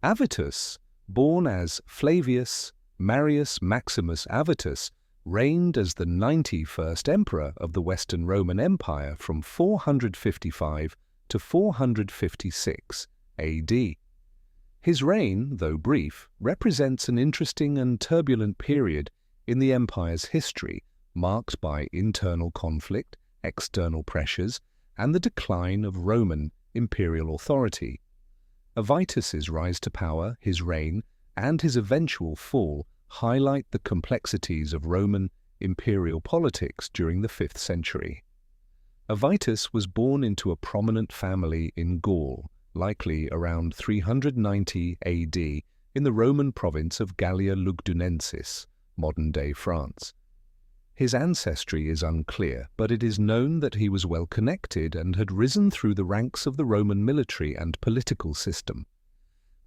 Avitus, born as Flavius Marius Maximus Avitus, reigned as the 91st emperor of the Western Roman Empire from 455 to 456 AD. His reign, though brief, represents an interesting and turbulent period in the empire's history, marked by internal conflict, external pressures, and the decline of Roman imperial authority. Avitus's rise to power, his reign, and his eventual fall highlight the complexities of Roman imperial politics during the 5th century. Avitus was born into a prominent family in Gaul, likely around 390 AD, in the Roman province of Gallia Lugdunensis, modern-day France. His ancestry is unclear, but it is known that he was well connected and had risen through the ranks of the Roman military and political system.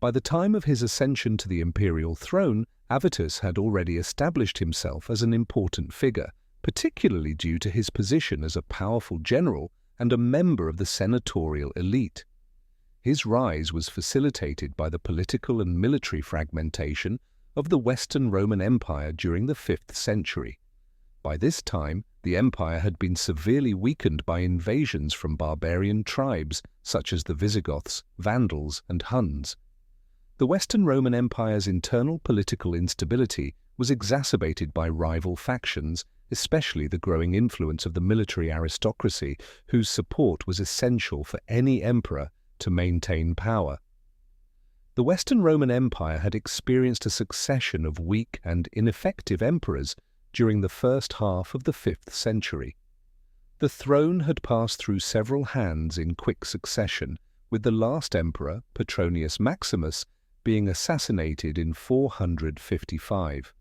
By the time of his ascension to the imperial throne, Avitus had already established himself as an important figure, particularly due to his position as a powerful general and a member of the senatorial elite. His rise was facilitated by the political and military fragmentation of the Western Roman Empire during the 5th century. By this time, the empire had been severely weakened by invasions from barbarian tribes such as the Visigoths, Vandals, and Huns. The Western Roman Empire's internal political instability was exacerbated by rival factions, especially the growing influence of the military aristocracy, whose support was essential for any emperor to maintain power. The Western Roman Empire had experienced a succession of weak and ineffective emperors during the first half of the 5th century. The throne had passed through several hands in quick succession, with the last emperor, Petronius Maximus, being assassinated in 455.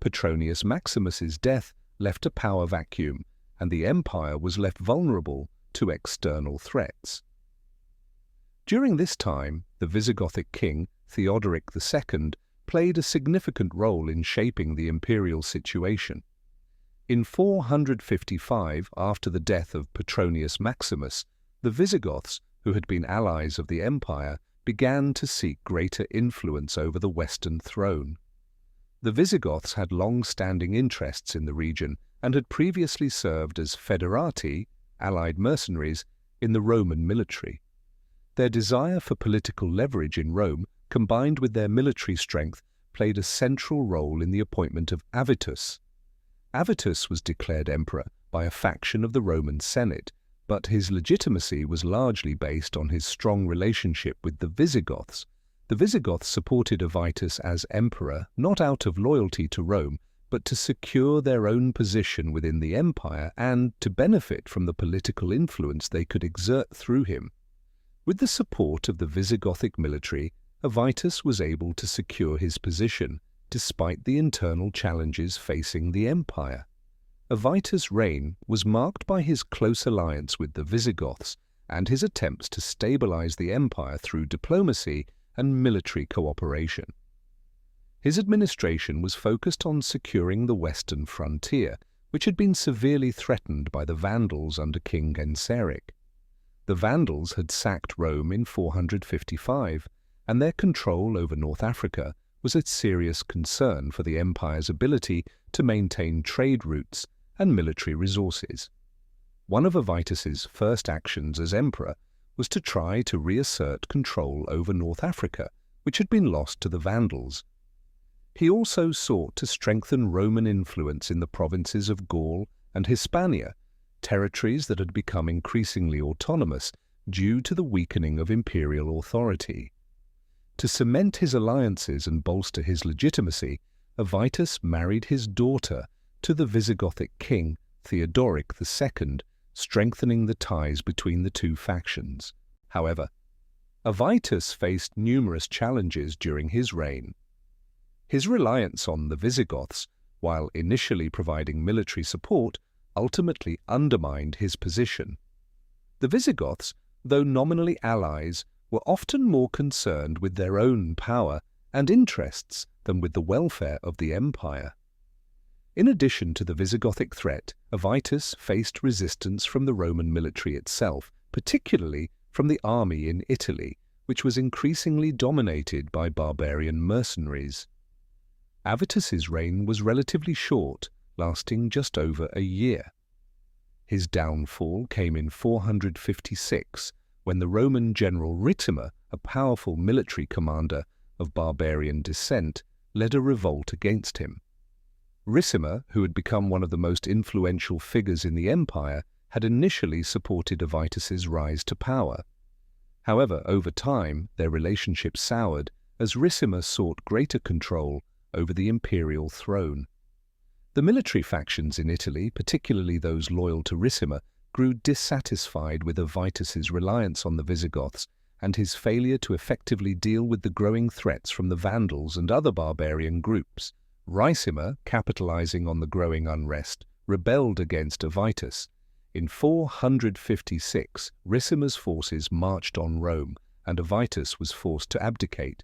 Petronius Maximus's death left a power vacuum, and the empire was left vulnerable to external threats. During this time, the Visigothic king, Theodoric II, played a significant role in shaping the imperial situation. In 455, after the death of Petronius Maximus, the Visigoths, who had been allies of the empire, began to seek greater influence over the Western throne. The Visigoths had long-standing interests in the region and had previously served as federati, allied mercenaries, in the Roman military. Their desire for political leverage in Rome, combined with their military strength, played a central role in the appointment of Avitus. Avitus was declared emperor by a faction of the Roman Senate, but his legitimacy was largely based on his strong relationship with the Visigoths. The Visigoths supported Avitus as emperor not out of loyalty to Rome, but to secure their own position within the empire and to benefit from the political influence they could exert through him. With the support of the Visigothic military, Avitus was able to secure his position, despite the internal challenges facing the empire. Avitus' reign was marked by his close alliance with the Visigoths and his attempts to stabilize the empire through diplomacy and military cooperation. His administration was focused on securing the western frontier, which had been severely threatened by the Vandals under King Genseric. The Vandals had sacked Rome in 455, and their control over North Africa was a serious concern for the empire's ability to maintain trade routes and military resources. One of Avitus's first actions as emperor was to try to reassert control over North Africa, which had been lost to the Vandals. He also sought to strengthen Roman influence in the provinces of Gaul and Hispania, territories that had become increasingly autonomous due to the weakening of imperial authority. To cement his alliances and bolster his legitimacy, Avitus married his daughter to the Visigothic king, Theodoric II, strengthening the ties between the two factions. However, Avitus faced numerous challenges during his reign. His reliance on the Visigoths, while initially providing military support, ultimately undermined his position. The Visigoths, though nominally allies, were often more concerned with their own power and interests than with the welfare of the empire. In addition to the Visigothic threat, Avitus faced resistance from the Roman military itself, particularly from the army in Italy, which was increasingly dominated by barbarian mercenaries. Avitus's reign was relatively short, lasting just over a year. His downfall came in 456, when the Roman general Ricimer, a powerful military commander of barbarian descent, led a revolt against him. Ricimer, who had become one of the most influential figures in the empire, had initially supported Avitus's rise to power. However, over time, their relationship soured as Ricimer sought greater control over the imperial throne. The military factions in Italy, particularly those loyal to Ricimer, grew dissatisfied with Avitus's reliance on the Visigoths and his failure to effectively deal with the growing threats from the Vandals and other barbarian groups. Ricimer, capitalizing on the growing unrest, rebelled against Avitus. In 456, Ricimer's forces marched on Rome, and Avitus was forced to abdicate.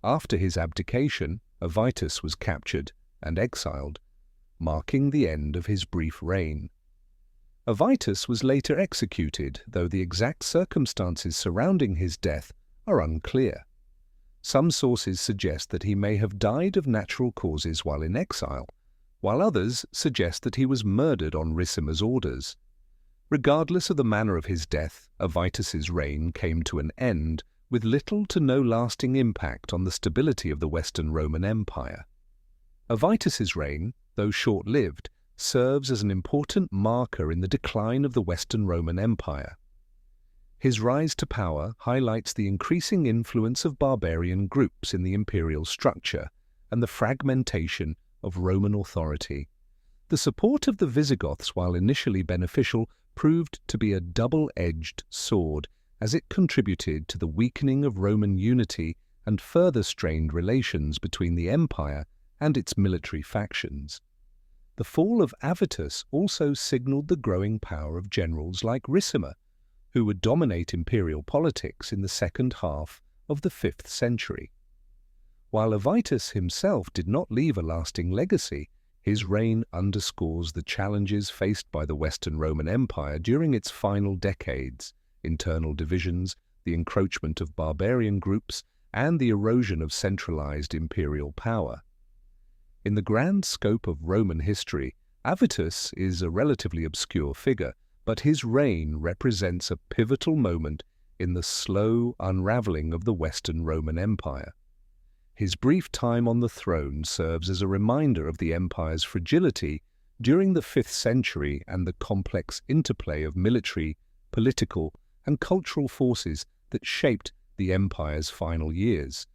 After his abdication, Avitus was captured and exiled, marking the end of his brief reign. Avitus was later executed, though the exact circumstances surrounding his death are unclear. Some sources suggest that he may have died of natural causes while in exile, while others suggest that he was murdered on Ricimer's orders. Regardless of the manner of his death, Avitus's reign came to an end with little to no lasting impact on the stability of the Western Roman Empire. Avitus's reign, though short-lived, serves as an important marker in the decline of the Western Roman Empire. His rise to power highlights the increasing influence of barbarian groups in the imperial structure and the fragmentation of Roman authority. The support of the Visigoths, while initially beneficial, proved to be a double-edged sword as it contributed to the weakening of Roman unity and further strained relations between the empire and its military factions. The fall of Avitus also signaled the growing power of generals like Ricimer, who would dominate imperial politics in the second half of the 5th century. While Avitus himself did not leave a lasting legacy, his reign underscores the challenges faced by the Western Roman Empire during its final decades: internal divisions, the encroachment of barbarian groups, and the erosion of centralized imperial power. In the grand scope of Roman history, Avitus is a relatively obscure figure, but his reign represents a pivotal moment in the slow unraveling of the Western Roman Empire. His brief time on the throne serves as a reminder of the empire's fragility during the 5th century and the complex interplay of military, political, and cultural forces that shaped the empire's final years.